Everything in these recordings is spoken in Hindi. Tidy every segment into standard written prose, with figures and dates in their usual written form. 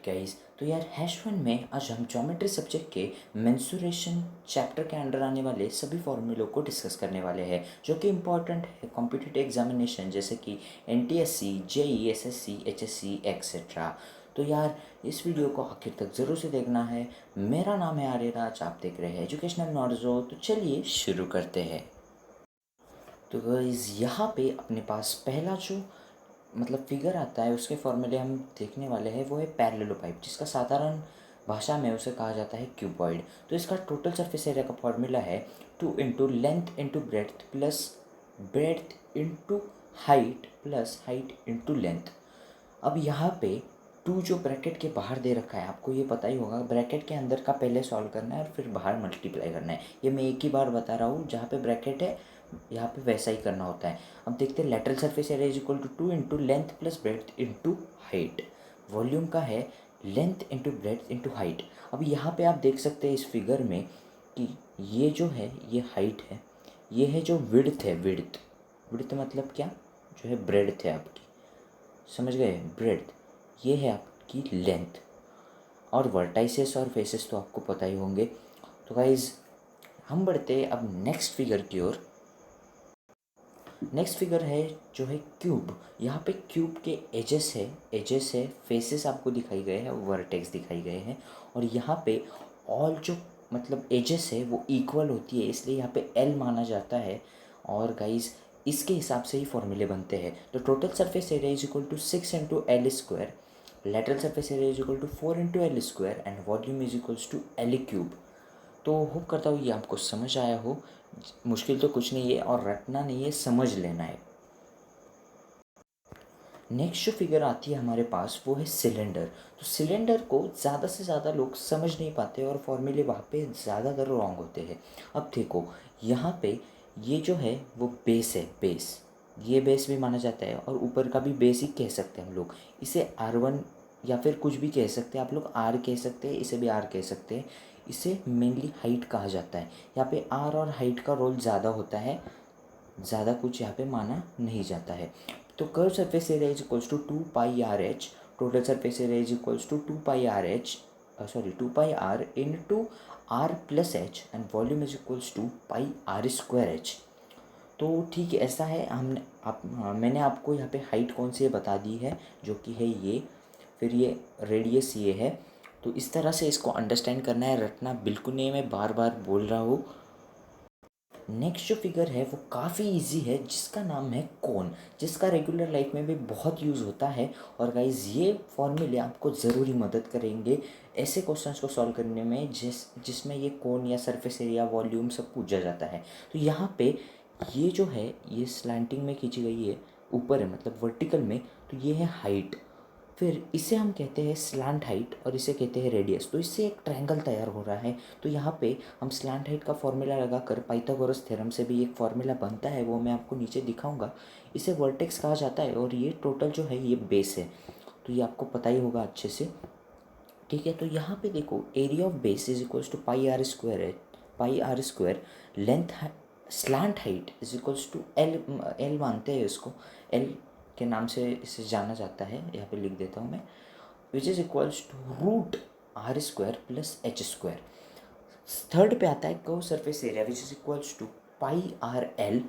गाइस, तो यार हैश 1 में आज हम ज्योमेट्री सब्जेक्ट के मेंसुरेशन चैप्टर के अंडर आने वाले सभी फॉर्मूलों को डिस्कस करने वाले हैं जो कि इम्पॉर्टेंट है कॉम्पिटिटिव एग्जामिनेशन जैसे कि NTSC, JEE, SSC, HSC etcetera. तो यार इस वीडियो को आखिर तक ज़रूर से देखना है। मेरा नाम है आर्यराज, आप देख रहे हैं एजुकेशनल नॉर्जो। तो चलिए शुरू करते हैं। तो गाइस यहाँ पे अपने पास पहला जो फिगर आता है उसके फॉर्मूले हम देखने वाले हैं वो है पैरेललोपाइप, जिसका साधारण भाषा में उसे कहा जाता है क्यूबॉइड। तो इसका टोटल सरफेस एरिया का फॉर्मूला है 2 into length into breadth plus breadth into height plus height into length. अब यहाँ पे 2 जो ब्रैकेट के बाहर दे रखा है, आपको ये पता ही होगा, ब्रैकेट के अंदर का पहले सॉल्व करना है और फिर बाहर मल्टीप्लाई करना है। ये मैं एक ही बार बता रहा हूँ, जहाँ पे ब्रैकेट है यहाँ पे वैसा ही करना होता है। अब देखते हैं lateral surface area is equal to 2 into length plus breadth into height. Volume का है length into breadth into height. अब यहाँ पे आप देख सकते हैं इस फिगर में कि ये जो है ये हाइट है, ये है जो विड्थ है। विड्थ विड्थ मतलब क्या, जो है ब्रेड्थ है आपकी, समझ गए, ब्रेड्थ। ये है आपकी लेंथ। और वर्टाइसेस और फेसेस तो आपको पता ही होंगे। तो गाइज हम बढ़ते हैं अब नेक्स्ट फिगर की ओर। नेक्स्ट फिगर है जो है क्यूब। यहाँ पे क्यूब के एजेस है, फेसेस आपको दिखाई गए हैं, वर्टेक्स दिखाई गए हैं। और यहाँ पे ऑल जो एजेस है वो इक्वल होती है, इसलिए यहाँ पे एल माना जाता है। और गाइज इसके हिसाब से ही फॉर्मूले बनते हैं। तो total surface area is equal to 6 into L square, lateral surface area is equal to 4 into L square and volume is equals to L cube. तो होप करता हूँ ये आपको समझ आया हो। मुश्किल तो कुछ नहीं है और रटना नहीं है, समझ लेना है। नेक्स्ट जो फिगर आती है हमारे पास वो है सिलेंडर। तो सिलेंडर को ज़्यादा से ज़्यादा लोग समझ नहीं पाते और फॉर्मूले वहाँ पे ज़्यादातर रॉन्ग होते हैं। अब देखो यहाँ पे ये जो है वो बेस है, बेस, ये बेस भी माना जाता है और ऊपर का भी बेस ही कह सकते हैं हम लोग। इसे R1 या फिर कुछ भी कह सकते हैं आप लोग, R कह सकते हैं, इसे भी R कह सकते हैं। इसे मेनली हाइट कहा जाता है। यहाँ पे R और हाइट का रोल ज़्यादा होता है, ज़्यादा कुछ यहाँ पे माना नहीं जाता है। तो curve surface area is equals to 2πr/h, total surface area is equals to 2πr into r plus H and volume is equals to πr²h। तो ठीक है, ऐसा है। मैंने आपको यहाँ पे हाइट कौन सी है बता दी है, जो कि है ये, फिर ये रेडियस ये है। तो इस तरह से इसको अंडरस्टैंड करना है, रटना बिल्कुल नहीं है, मैं बार बार बोल रहा हूँ। नेक्स्ट जो फिगर है वो काफ़ी इजी है, जिसका नाम है कोन, जिसका रेगुलर लाइफ में भी बहुत यूज़ होता है। और गाइज ये फॉर्मूले आपको ज़रूरी मदद करेंगे ऐसे क्वेश्चंस को सॉल्व करने में जिसमें ये कोन या सरफेस एरिया, वॉल्यूम सब पूछा जाता है। तो यहाँ पे ये जो है ये स्लैंटिंग में खींची गई है, ऊपर है वर्टिकल में। तो ये है हाइट, फिर इसे हम कहते हैं स्लैंट हाइट और इसे कहते हैं रेडियस। तो इससे एक ट्रायंगल तैयार हो रहा है। तो यहाँ पे हम स्लैंट हाइट का फॉर्मूला लगाकर पाइथागोरस थ्योरम से भी एक फॉर्मूला बनता है, वो मैं आपको नीचे दिखाऊंगा। इसे वर्टेक्स कहा जाता है और ये टोटल जो है ये बेस है। तो ये आपको पता ही होगा अच्छे से, ठीक है। तो यहाँ पे देखो area of base is equals to πr² है, πr²। Length slant height is equals to L मानते हैं इसको, एल के नाम से इसे जाना जाता है, यहाँ पे लिख देता हूँ मैं, which is equals to √r² plus h²। Third पे आता है curve surface area which is equals to πrl।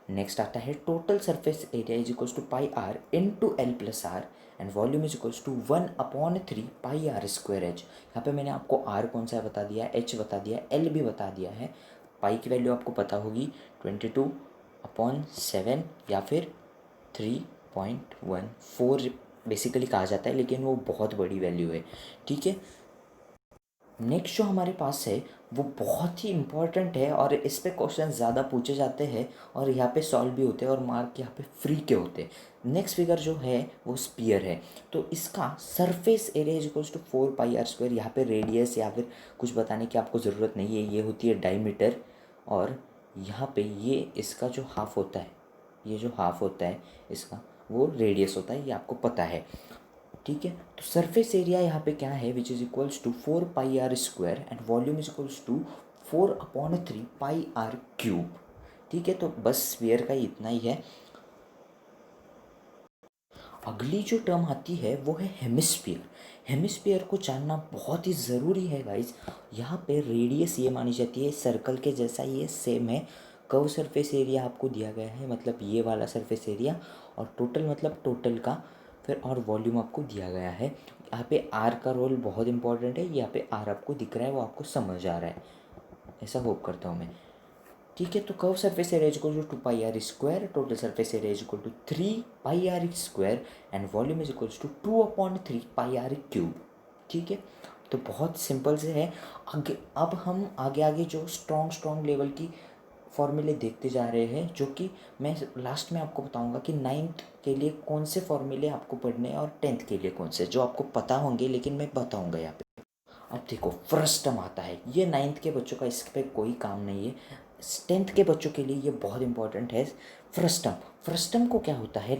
Next आता है total surface area is equals to πr into L plus R and volume is equals to 1/3 πr²h। यहाँ पे मैंने आपको r कौन सा है बता दिया है, h बता दिया है, l भी बता दिया है। पाई की वैल्यू आपको पता होगी 22/7 या फिर 3.14 बेसिकली कहा जाता है, लेकिन वो बहुत बड़ी वैल्यू है, ठीक है। नेक्स्ट जो हमारे पास है वो बहुत ही इम्पॉर्टेंट है और इस पे क्वेश्चन ज़्यादा पूछे जाते हैं और यहाँ पे सॉल्व भी होते हैं और मार्क यहाँ पे फ्री के होते हैं। नेक्स्ट फिगर जो है वो स्पीयर है। तो इसका surface area is equals to 4πr²। यहाँ पे रेडियस या फिर कुछ बताने की आपको ज़रूरत नहीं है, ये होती है डायमीटर। और यहाँ पे ये इसका जो हाफ होता है, ये जो हाफ होता है इसका, वो रेडियस होता है, ये आपको पता है, ठीक है। तो सरफेस एरिया यहाँ पे क्या है, which is equals to 4πr² and volume is equals to 4/3 πr³। ठीक है, तो बस स्फीयर का इतना ही है। अगली जो टर्म आती है वो है हेमिस्फीयर। हेमिस्फीयर को जानना बहुत ही ज़रूरी है गाइस। यहाँ पे रेडियस ये मानी जाती है सर्कल के जैसा, ये सेम है। कर्व सरफेस एरिया आपको दिया गया है, मतलब ये वाला सरफेस एरिया, और टोटल मतलब टोटल का, फिर और वॉल्यूम आपको दिया गया है। यहाँ पे आर का रोल बहुत इंपॉर्टेंट है, यहाँ पे आर आपको दिख रहा है, वो आपको समझ आ रहा है, ऐसा होप करता हूँ मैं। ठीक है, तो curve surface area equal to 2πr², total surface area equal to 3πr², and volume is equal to 2/3πr³। ठीक है, तो बहुत सिंपल से है। आगे अब हम आगे आगे जो स्ट्रॉन्ग लेवल की फॉर्मूले देखते जा रहे हैं, जो कि मैं लास्ट में आपको बताऊंगा कि 9th के लिए कौन से फॉर्मूले आपको पढ़ने हैं और 10th के लिए कौन से, जो आपको पता होंगे लेकिन मैं बताऊंगा यहाँ पे। अब देखो फ्रस्टम आता है, ये 9th के बच्चों का इस पर कोई काम नहीं है, 10th के बच्चों के लिए ये बहुत इंपॉर्टेंट है। फ्रस्टम, फ्रस्टम को क्या होता है,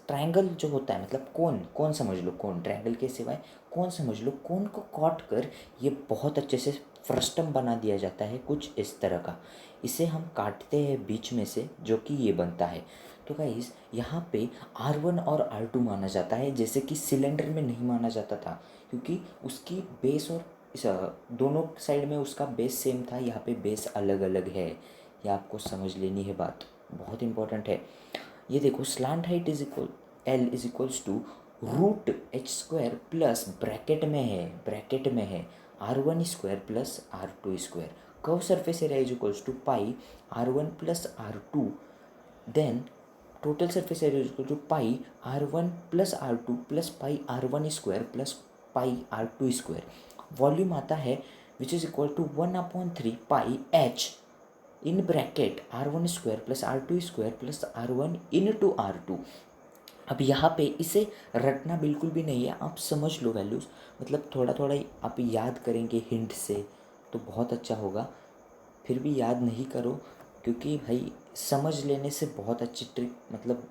ट्रायंगल जो होता है, मतलब कौन समझ लो, कौन ट्रायंगल के सिवाय कौन समझ लो, कौन को काट कर ये बहुत अच्छे से फ्रस्टम बना दिया जाता है, कुछ इस तरह का। इसे हम काटते हैं बीच में से, जो कि ये बनता है। तो गाइस यहाँ पे R1 और R2 माना जाता है, जैसे कि सिलेंडर में नहीं माना जाता था, क्योंकि उसकी बेस और दोनों साइड में उसका बेस सेम था, यहाँ पे बेस अलग अलग है। ये आपको समझ लेनी है बात, बहुत इंपॉर्टेंट है। ये देखो slant height is equal L is equals to √h² plus bracket में है R1² plus R2²। Curve surface area is equals to πr1 plus R2, then total surface area is equal to πr1 plus R2 plus πr1² plus πr2²। Volume आता है which is equal to 1/3πh in bracket R1² plus R2² plus R1 into R2। अब यहाँ पे इसे रटना बिल्कुल भी नहीं है, आप समझ लो वैल्यूज़, मतलब थोड़ा थोड़ा आप याद करेंगे हिंट से तो बहुत अच्छा होगा। फिर भी याद नहीं करो, क्योंकि भाई समझ लेने से बहुत अच्छी ट्रिक मतलब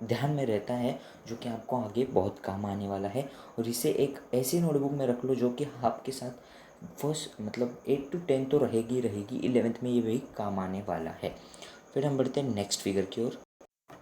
ध्यान में रहता है, जो कि आपको आगे बहुत काम आने वाला है। और इसे एक ऐसी नोटबुक में रख लो जो कि आपके साथ फर्स्ट मतलब 8 to 10 तो रहेगी 11th में ये भी काम आने वाला है। फिर हम बढ़ते हैं नेक्स्ट फिगर की ओर।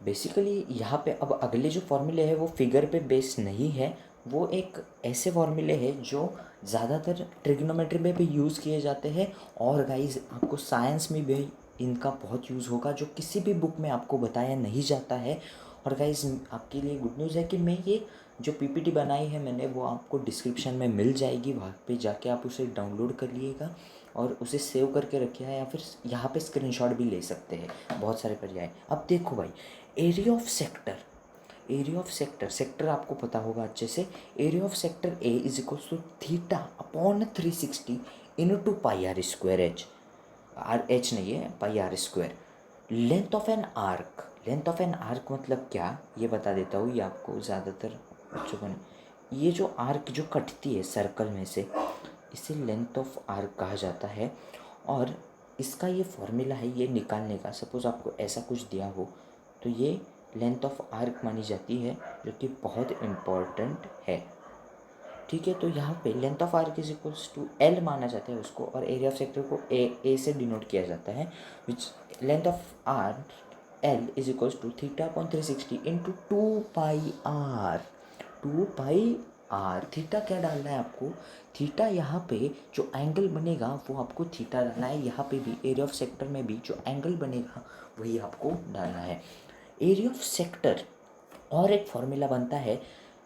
बेसिकली यहाँ पे अब अगले जो फॉर्मूले हैं वो फिगर पे बेस नहीं है, वो एक ऐसे फॉर्मूले हैं जो ज़्यादातर ट्रिग्नोमेट्री में भी यूज़ किए जाते हैं, और गाइज आपको साइंस में भी इनका बहुत यूज़ होगा, जो किसी भी बुक में आपको बताया नहीं जाता है। और गाइज आपके लिए गुड न्यूज़ है कि मैं ये जो पीपीटी बनाई है मैंने, वो आपको डिस्क्रिप्शन में मिल जाएगी, वहाँ पे जाके आप उसे डाउनलोड कर लिएगा और उसे सेव करके रखिए, या फिर यहाँ पे स्क्रीनशॉट भी ले सकते हैं, बहुत सारे पर्याय। अब देखो भाई, एरिया ऑफ सेक्टर आपको पता होगा अच्छे से। Area of sector A is equal to θ/360 into πr²h, R H नहीं है, πr²। Length of an arc मतलब क्या, ये बता देता हूँ, ये आपको ज़्यादातर बच्चों को नहीं। ये जो आर्क जो कटती है सर्कल में से, इसे लेंथ ऑफ आर्क कहा जाता है। और इसका ये फॉर्मूला है ये निकालने का, सपोज़ आपको ऐसा कुछ दिया हो तो ये लेंथ ऑफ आर्क मानी जाती है, जो कि बहुत इम्पॉर्टेंट है। ठीक है, तो यहाँ पे length of arc is equals to L माना जाता है उसको, और एरिया ऑफ सेक्टर को ए से डिनोट किया जाता है, which length of arc L is equals to θ/360 into 2πr। Theta क्या डालना है आपको, थीटा यहाँ पे जो एंगल बनेगा वो आपको थीटा डालना है, यहाँ पे भी एरिया ऑफ सेक्टर में भी जो एंगल बनेगा वही आपको डालना है। एरिया ऑफ सेक्टर और एक फॉर्मूला बनता है,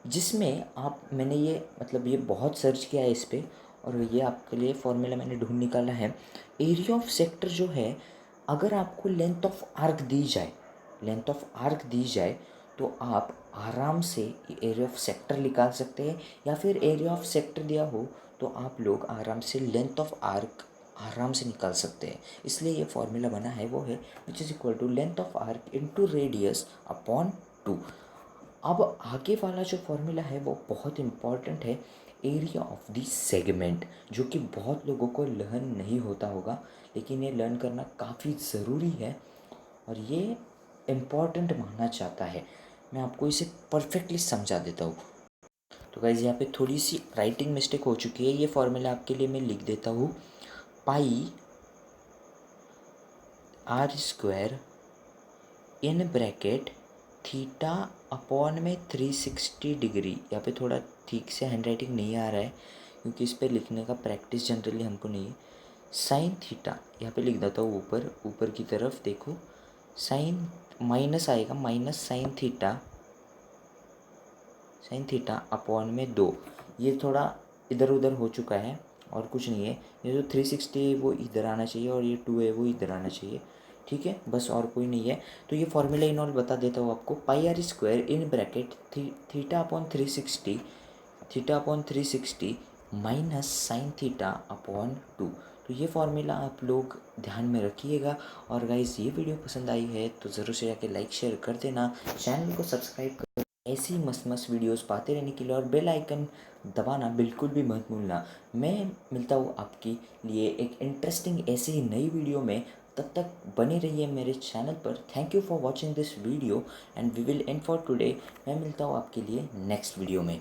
जिसमें आप मैंने ये मतलब ये बहुत सर्च किया है इस पर, और ये आपके लिए फॉर्मूला मैंने ढूंढ निकाला है। एरिया ऑफ सेक्टर जो है, अगर आपको लेंथ ऑफ आर्क दी जाए तो आप आराम से एरिया ऑफ सेक्टर निकाल सकते हैं, या फिर एरिया ऑफ सेक्टर दिया हो तो आप लोग आराम से लेंथ ऑफ आर्क आराम से निकाल सकते हैं। इसलिए ये फॉर्मूला बना है, वो है which is equal to length of arc into radius upon 2। अब आगे वाला जो फॉर्मूला है वो बहुत इम्पॉर्टेंट है, एरिया ऑफ द सेगमेंट, जो कि बहुत लोगों को लर्न नहीं होता होगा, लेकिन ये लर्न करना काफ़ी ज़रूरी है और ये इम्पॉर्टेंट माना जाता है। मैं आपको इसे परफेक्टली समझा देता हूँ। तो गाइज यहाँ पे थोड़ी सी राइटिंग मिस्टेक हो चुकी है, ये फॉर्मूला आपके लिए मैं लिख देता हूँ, πr² इन ब्रैकेट θ/360 अपॉन में 360 डिग्री, यहाँ पे थोड़ा ठीक से हैंडराइटिंग नहीं आ रहा है क्योंकि इस पर लिखने का प्रैक्टिस जनरली हमको नहीं है। साइन थीटा यहाँ पे लिख देता हूँ, ऊपर ऊपर की तरफ देखो, साइन माइनस आएगा, माइनस साइन थीटा अपॉन में 2। ये थोड़ा इधर उधर हो चुका है और कुछ नहीं है। ये जो 360 है वो इधर आना चाहिए और ये 2 है वो इधर आना चाहिए, ठीक है, बस और कोई नहीं है। तो ये फॉर्मूला इन ऑल बता देता हूँ आपको, pi R square in bracket theta upon 360 minus sine theta upon 2। तो ये फॉर्मूला आप लोग ध्यान में रखिएगा। और गाइज़ ये वीडियो पसंद आई है तो ज़रूर से जाके लाइक शेयर कर देना, चैनल को सब्सक्राइब कर, ऐसी मस्त मस्त वीडियोस पाते रहने के लिए, और बेल आइकन दबाना बिल्कुल भी मत भूलना। मैं मिलता हूँ आपके लिए एक इंटरेस्टिंग ऐसे ही नई वीडियो में, तब तक बने रहिए मेरे चैनल पर। Thank you for watching this video and we will end for today. मैं मिलता हूँ आपके लिए नेक्स्ट वीडियो में।